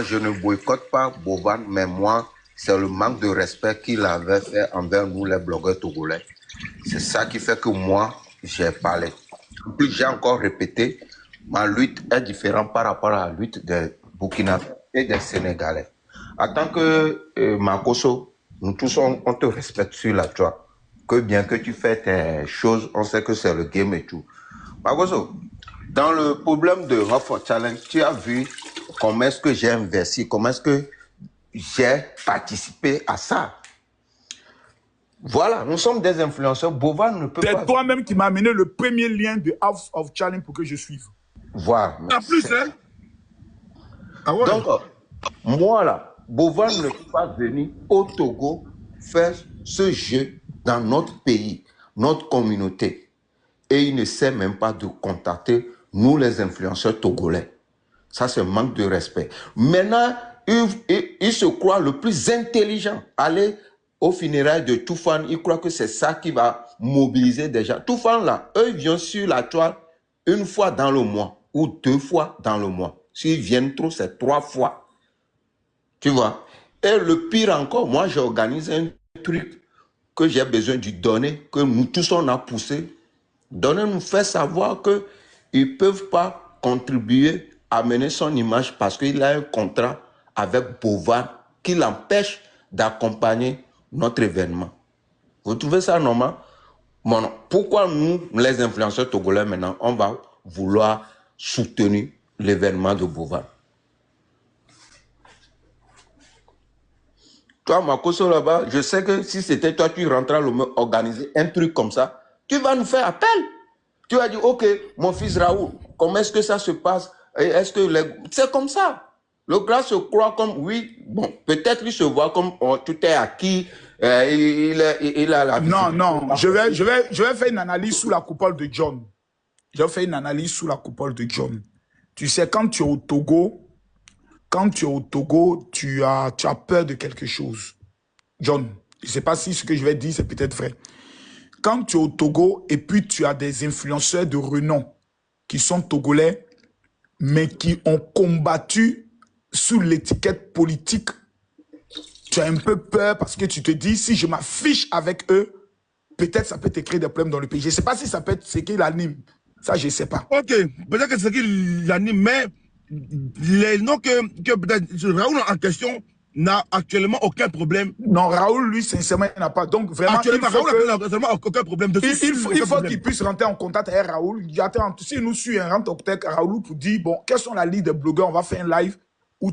Je ne boycotte pas Bovan, mais moi, c'est le manque de respect qu'il avait fait envers nous, les blogueurs togolais. C'est ça qui fait que moi, j'ai parlé. En plus, j'ai encore répété, ma lutte est différente par rapport à la lutte des Burkinabés et des Sénégalais. En tant que Makosso, nous tous, on te respecte sur la toile. Que bien que tu fais tes choses, on sait que c'est le game et tout. Makosso, dans le problème de Rough Challenge, tu as vu comment est-ce que j'ai investi, comment est-ce que j'ai participé à ça. Voilà, nous sommes des influenceurs. Bovan ne peut pas... C'est toi-même qui m'as amené le premier lien de House of Challenge pour que je suive. Voilà. En plus, hein? Ah ouais. Donc, moi là, Bovan ne peut pas venir au Togo faire ce jeu dans notre pays, notre communauté. Et il ne sait même pas de contacter nous les influenceurs togolais. Ça, c'est un manque de respect. Maintenant, il se croit le plus intelligent. Aller au funérailles de Toufan, il croit que c'est ça qui va mobiliser des gens. Toufan, là, eux, ils viennent sur la toile une fois dans le mois ou 2 fois dans le mois. S'ils viennent trop, c'est 3 fois. Tu vois? Et le pire encore, moi, j'organise un truc que j'ai besoin de donner, que nous tous, on a poussé. Donner nous fait savoir qu'ils ne peuvent pas contribuer à mener son image parce qu'il a un contrat avec Bovan qui l'empêche d'accompagner notre événement. Vous trouvez ça normal? Bon, pourquoi nous, les influenceurs togolais, maintenant, on va vouloir soutenir l'événement de Bovan? Toi, Makosso, là-bas, je sais que si c'était toi, tu rentrais à organiser un truc comme ça, tu vas nous faire appel. Tu vas dire, ok, mon fils Raoul, comment est-ce que ça se passe? Est-ce que c'est comme ça? Le gars se croit comme, oui, bon, peut-être il se voit comme oh, tout est acquis, il a la Non, non, je vais faire une analyse sous la coupole de John. Je vais faire une analyse sous la coupole de John. Tu sais, quand tu es au Togo, tu as peur de quelque chose. John, je ne sais pas si ce que je vais dire, c'est peut-être vrai. Quand tu es au Togo et puis tu as des influenceurs de renom qui sont togolais, mais qui ont combattu sous l'étiquette politique, tu as un peu peur parce que tu te dis, si je m'affiche avec eux, peut-être ça peut te créer des problèmes dans le pays. Je ne sais pas si ça peut être ce qui l'anime. Ça, je ne sais pas. Ok, peut-être que c'est ce qui l'anime, mais les noms que Raoul en question n'a actuellement aucun problème. Non, Raoul, lui, sincèrement, il n'a pas. Donc, vraiment, actuellement, Raoul n'a absolument aucun problème. Il faut qu'il puisse rentrer en contact avec Raoul. Si nous suit un rentre en contact avec Raoul pour dire, bon, quelles sont la liste des blogueurs, on va faire un live. Où